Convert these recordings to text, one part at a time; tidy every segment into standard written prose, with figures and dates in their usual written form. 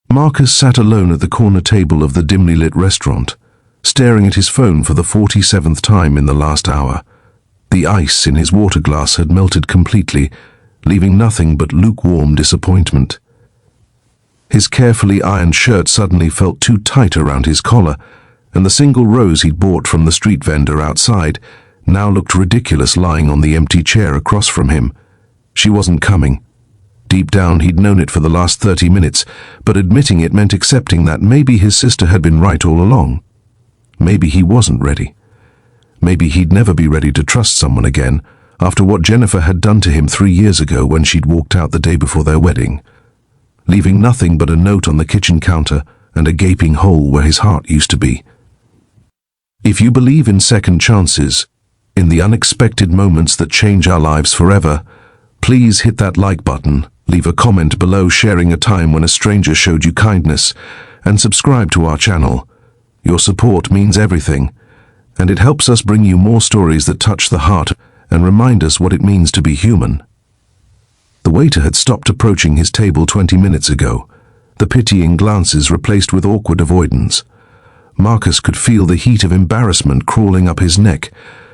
Marcus sat alone at the corner table of the dimly lit restaurant, staring at his phone for the 47th time in the last hour. The ice in his water glass had melted completely, leaving nothing but lukewarm disappointment. His carefully ironed shirt suddenly felt too tight around his collar, and the single rose he'd bought from the street vendor outside now looked ridiculous lying on the empty chair across from him. She wasn't coming. Deep down, he'd known it for the last 30 minutes, but admitting it meant accepting that maybe his sister had been right all along. Maybe he wasn't ready. Maybe he'd never be ready to trust someone again after what Jennifer had done to him 3 years ago when she'd walked out the day before their wedding, leaving nothing but a note on the kitchen counter and a gaping hole where his heart used to be. If you believe in second chances, in the unexpected moments that change our lives forever, please hit that like button, leave a comment below sharing a time when a stranger showed you kindness, and subscribe to our channel. Your support means everything, and it helps us bring you more stories that touch the heart and remind us what it means to be human. The waiter had stopped approaching his table 20 minutes ago, the pitying glances replaced with awkward avoidance. Marcus could feel the heat of embarrassment crawling up his neck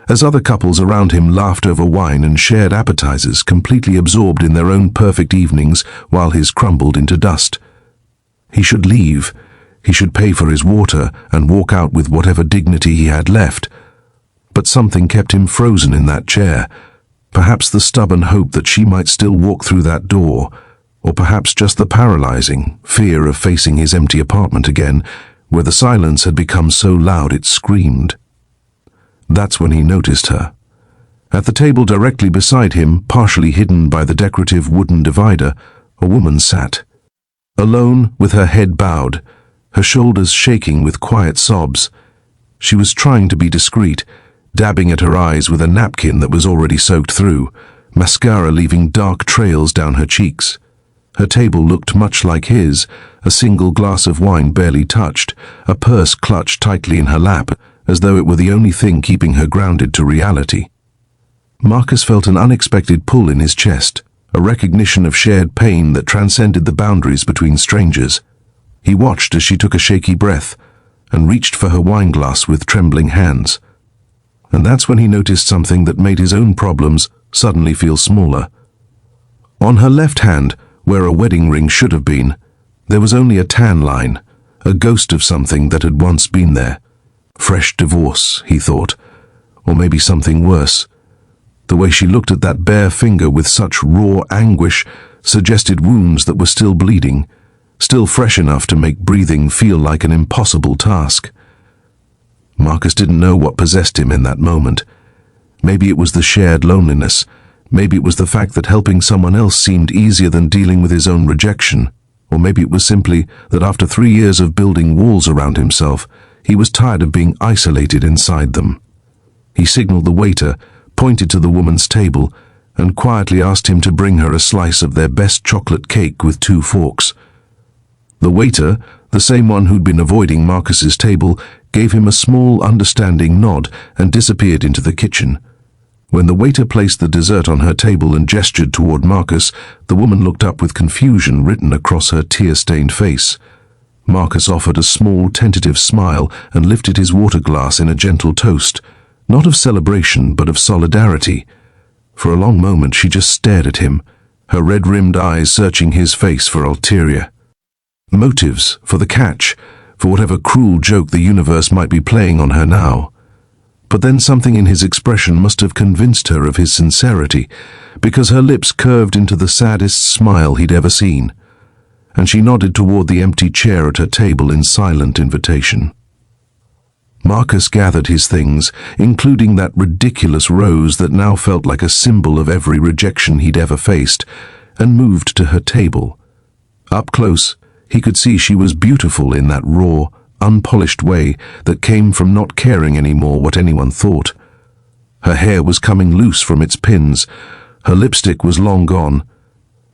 as other couples around him laughed over wine and shared appetizers, completely absorbed in their own perfect evenings while his crumbled into dust. He should leave. He should pay for his water and walk out with whatever dignity he had left. But something kept him frozen in that chair. Perhaps the stubborn hope that she might still walk through that door, or perhaps just the paralyzing fear of facing his empty apartment again, where the silence had become so loud it screamed. That's when he noticed her. At the table directly beside him, partially hidden by the decorative wooden divider, a woman sat. Alone, with her head bowed, her shoulders shaking with quiet sobs. She was trying to be discreet, dabbing at her eyes with a napkin that was already soaked through, mascara leaving dark trails down her cheeks. Her table looked much like his, a single glass of wine barely touched, a purse clutched tightly in her lap, as though it were the only thing keeping her grounded to reality. Marcus felt an unexpected pull in his chest, a recognition of shared pain that transcended the boundaries between strangers. He watched as she took a shaky breath and reached for her wine glass with trembling hands. And that's when he noticed something that made his own problems suddenly feel smaller. On her left hand, where a wedding ring should have been, there was only a tan line, a ghost of something that had once been there. Fresh divorce, he thought, or maybe something worse. The way she looked at that bare finger with such raw anguish suggested wounds that were still bleeding, still fresh enough to make breathing feel like an impossible task. Marcus didn't know what possessed him in that moment. Maybe it was the shared loneliness. Maybe it was the fact that helping someone else seemed easier than dealing with his own rejection. Or maybe it was simply that after 3 years of building walls around himself, he was tired of being isolated inside them. He signaled the waiter, pointed to the woman's table, and quietly asked him to bring her a slice of their best chocolate cake with 2 forks. The waiter, the same one who'd been avoiding Marcus's table, gave him a small, understanding nod and disappeared into the kitchen. When the waiter placed the dessert on her table and gestured toward Marcus, the woman looked up with confusion written across her tear-stained face. Marcus offered a small, tentative smile and lifted his water glass in a gentle toast, not of celebration but of solidarity. For a long moment she just stared at him, her red-rimmed eyes searching his face for ulterior motives, for the catch, for whatever cruel joke the universe might be playing on her now. But then something in his expression must have convinced her of his sincerity, because her lips curved into the saddest smile he'd ever seen, and she nodded toward the empty chair at her table in silent invitation. Marcus gathered his things, including that ridiculous rose that now felt like a symbol of every rejection he'd ever faced, and moved to her table. Up close, he could see she was beautiful in that raw, unpolished way that came from not caring anymore what anyone thought. Her hair was coming loose from its pins, her lipstick was long gone,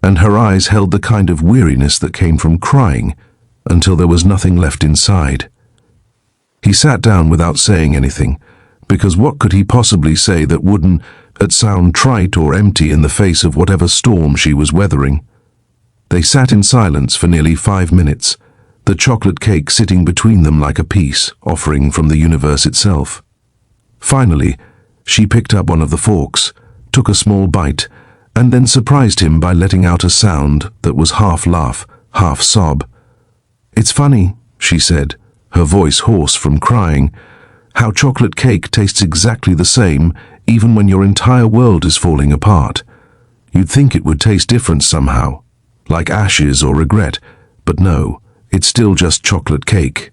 and her eyes held the kind of weariness that came from crying until there was nothing left inside. He sat down without saying anything, because what could he possibly say that wouldn't sound trite or empty in the face of whatever storm she was weathering? They sat in silence for nearly 5 minutes, the chocolate cake sitting between them like a peace offering from the universe itself. Finally, she picked up one of the forks, took a small bite, and then surprised him by letting out a sound that was half laugh, half sob. "It's funny," she said, her voice hoarse from crying, "how chocolate cake tastes exactly the same even when your entire world is falling apart. You'd think it would taste different somehow, like ashes or regret, but no, it's still just chocolate cake."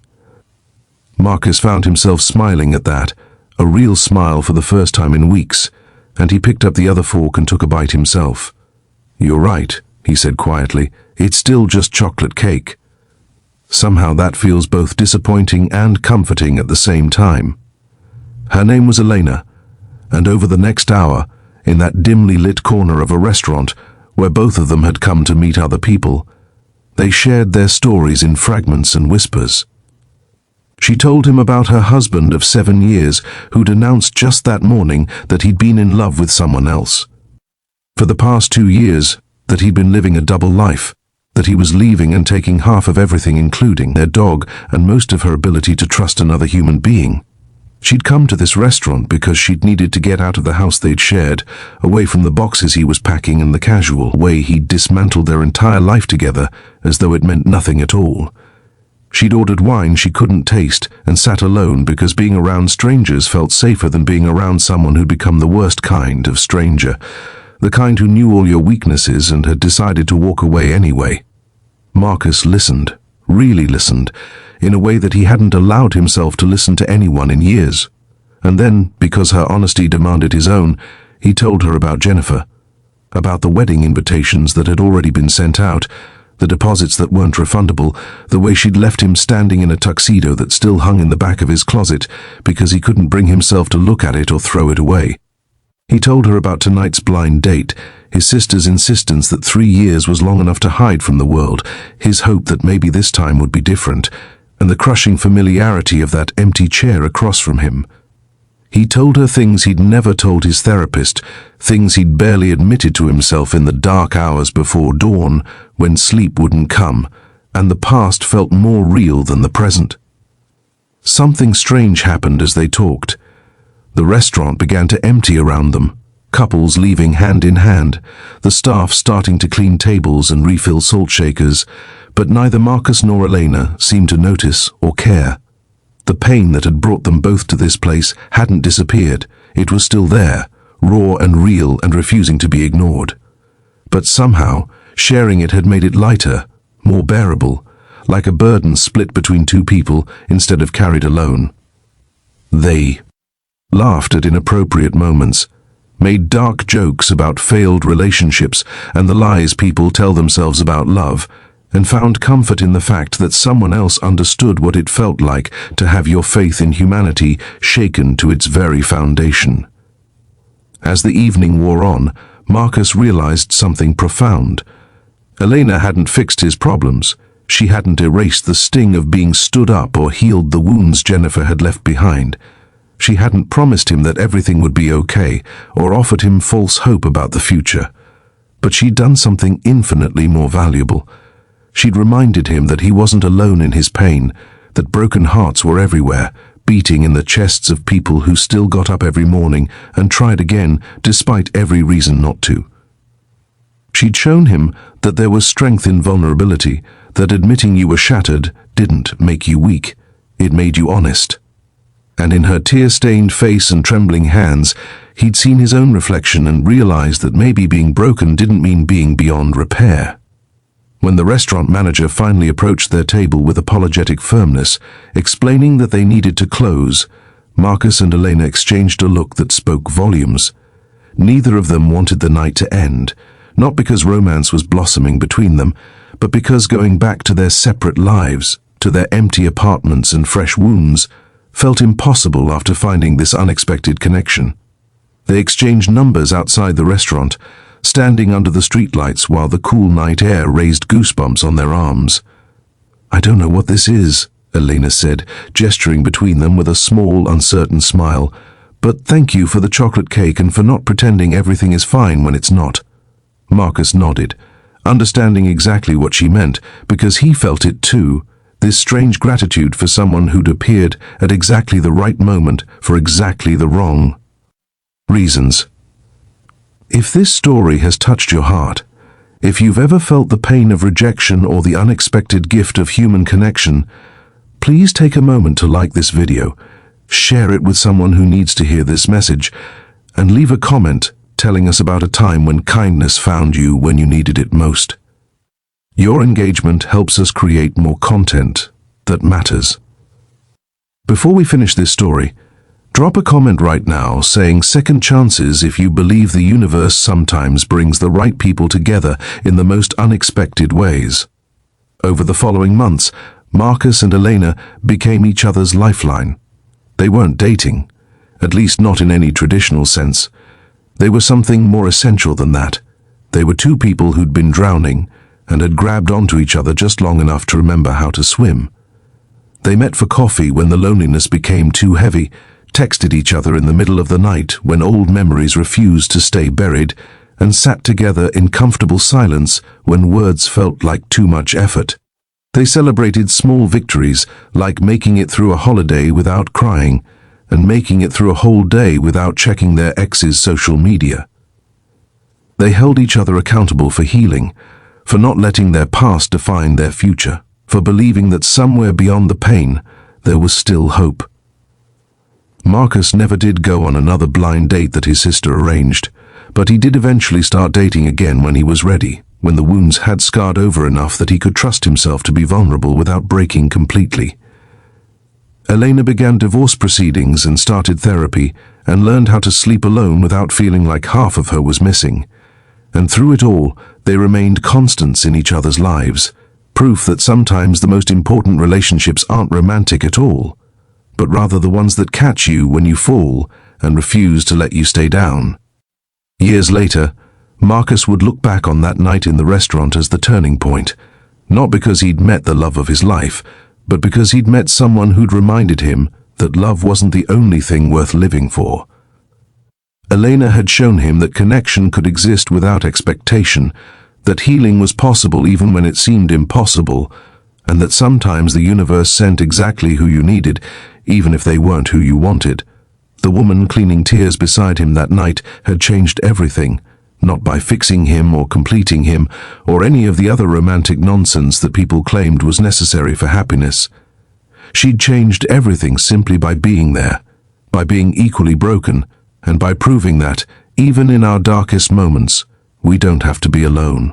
Marcus found himself smiling at that, a real smile for the first time in weeks, and he picked up the other fork and took a bite himself. "You're right," he said quietly, "it's still just chocolate cake." Somehow that feels both disappointing and comforting at the same time. Her name was Elena, and over the next hour, in that dimly lit corner of a restaurant where both of them had come to meet other people, they shared their stories in fragments and whispers. She told him about her husband of 7 years who'd announced just that morning that he'd been in love with someone else. For the past 2 years, that he'd been living a double life, that he was leaving and taking half of everything, including their dog and most of her ability to trust another human being. She'd come to this restaurant because she'd needed to get out of the house they'd shared, away from the boxes he was packing and the casual way he'd dismantled their entire life together as though it meant nothing at all. She'd ordered wine she couldn't taste and sat alone because being around strangers felt safer than being around someone who'd become the worst kind of stranger, the kind who knew all your weaknesses and had decided to walk away anyway. Marcus listened, really listened, in a way that he hadn't allowed himself to listen to anyone in years. And then, because her honesty demanded his own, he told her about Jennifer, about the wedding invitations that had already been sent out, the deposits that weren't refundable, the way she'd left him standing in a tuxedo that still hung in the back of his closet because he couldn't bring himself to look at it or throw it away. He told her about tonight's blind date, his sister's insistence that 3 years was long enough to hide from the world, his hope that maybe this time would be different, and the crushing familiarity of that empty chair across from him. He told her things he'd never told his therapist, things he'd barely admitted to himself in the dark hours before dawn, when sleep wouldn't come, and the past felt more real than the present. Something strange happened as they talked. The restaurant began to empty around them, couples leaving hand in hand, the staff starting to clean tables and refill salt shakers, but neither Marcus nor Elena seemed to notice or care. The pain that had brought them both to this place hadn't disappeared. It was still there, raw and real and refusing to be ignored. But somehow, sharing it had made it lighter, more bearable, like a burden split between two people instead of carried alone. They laughed at inappropriate moments, made dark jokes about failed relationships and the lies people tell themselves about love, and found comfort in the fact that someone else understood what it felt like to have your faith in humanity shaken to its very foundation. As the evening wore on, Marcus realized something profound. Elena hadn't fixed his problems. She hadn't erased the sting of being stood up or healed the wounds Jennifer had left behind. She hadn't promised him that everything would be okay or offered him false hope about the future. But she'd done something infinitely more valuable. She'd reminded him that he wasn't alone in his pain, that broken hearts were everywhere, beating in the chests of people who still got up every morning and tried again despite every reason not to. She'd shown him that there was strength in vulnerability, that admitting you were shattered didn't make you weak, it made you honest. And in her tear-stained face and trembling hands, he'd seen his own reflection and realized that maybe being broken didn't mean being beyond repair. When the restaurant manager finally approached their table with apologetic firmness, explaining that they needed to close, Marcus and Elena exchanged a look that spoke volumes. Neither of them wanted the night to end, not because romance was blossoming between them, but because going back to their separate lives, to their empty apartments and fresh wounds, felt impossible after finding this unexpected connection. They exchanged numbers outside the restaurant, standing under the streetlights while the cool night air raised goosebumps on their arms. "I don't know what this is," Elena said, gesturing between them with a small, uncertain smile, "but thank you for the chocolate cake and for not pretending everything is fine when it's not." Marcus nodded, understanding exactly what she meant, because he felt it too, this strange gratitude for someone who'd appeared at exactly the right moment for exactly the wrong reasons. If this story has touched your heart, if you've ever felt the pain of rejection or the unexpected gift of human connection, please take a moment to like this video, share it with someone who needs to hear this message, and leave a comment telling us about a time when kindness found you when you needed it most. Your engagement helps us create more content that matters. Before we finish this story, drop a comment right now saying second chances if you believe the universe sometimes brings the right people together in the most unexpected ways. Over the following months, Marcus and Elena became each other's lifeline. They weren't dating, at least not in any traditional sense. They were something more essential than that. They were two people who'd been drowning and had grabbed onto each other just long enough to remember how to swim. They met for coffee when the loneliness became too heavy, texted each other in the middle of the night when old memories refused to stay buried, and sat together in comfortable silence when words felt like too much effort. They celebrated small victories, like making it through a holiday without crying, and making it through a whole day without checking their ex's social media. They held each other accountable for healing, for not letting their past define their future, for believing that somewhere beyond the pain, there was still hope. Marcus never did go on another blind date that his sister arranged, but he did eventually start dating again when he was ready, when the wounds had scarred over enough that he could trust himself to be vulnerable without breaking completely. Elena began divorce proceedings and started therapy and learned how to sleep alone without feeling like half of her was missing. And through it all, they remained constants in each other's lives, proof that sometimes the most important relationships aren't romantic at all, but rather the ones that catch you when you fall and refuse to let you stay down. Years later, Marcus would look back on that night in the restaurant as the turning point, not because he'd met the love of his life, but because he'd met someone who'd reminded him that love wasn't the only thing worth living for. Elena had shown him that connection could exist without expectation, that healing was possible even when it seemed impossible, and that sometimes the universe sent exactly who you needed, even if they weren't who you wanted. The woman cleaning tears beside him that night had changed everything, not by fixing him or completing him, or any of the other romantic nonsense that people claimed was necessary for happiness. She'd changed everything simply by being there, by being equally broken, and by proving that, even in our darkest moments, we don't have to be alone.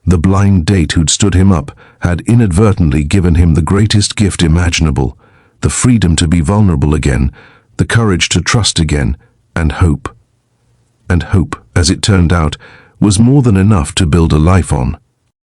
The blind date who'd stood him up had inadvertently given him the greatest gift imaginable, the freedom to be vulnerable again, the courage to trust again, and hope. And hope, as it turned out, was more than enough to build a life on.